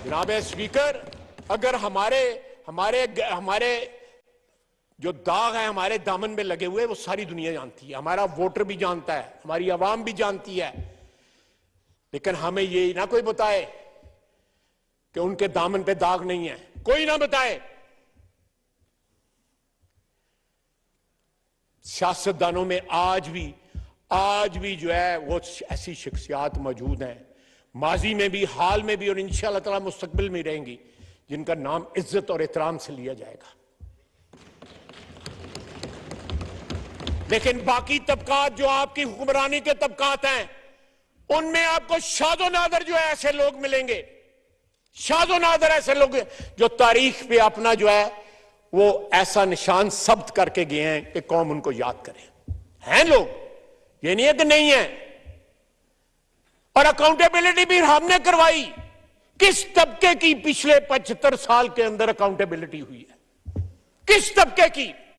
जनाब स्पीकर, अगर हमारे हमारे हमारे जो दाग है हमारे दामन में लगे हुए वो सारी दुनिया जानती है, हमारा वोटर भी जानता है, हमारी आवाम भी जानती है, लेकिन हमें ये ना कोई बताए कि उनके दामन पे दाग नहीं है, कोई ना बताए। सियासतदानों में आज भी जो है वो ऐसी शख्सियात मौजूद हैं, माजी में भी, हाल में भी और इंशाअल्लाह ताला मुस्तकबिल में रहेंगी, जिनका नाम इज्जत और एहतराम से लिया जाएगा। लेकिन बाकी तबकात जो आपकी हुक्मरानी के तबकात हैं, उनमें आपको शादो नादर जो है ऐसे लोग मिलेंगे, शादो नादर ऐसे लोग जो तारीख पे अपना जो है वो ऐसा निशान सब्त करके गए हैं कि कौम उनको याद करे। हैं लोग, ये नहीं है कि नहीं है। और अकाउंटेबिलिटी भी हमने करवाई। किस तबके की पिछले 75 साल के अंदर अकाउंटेबिलिटी हुई है? किस तबके की?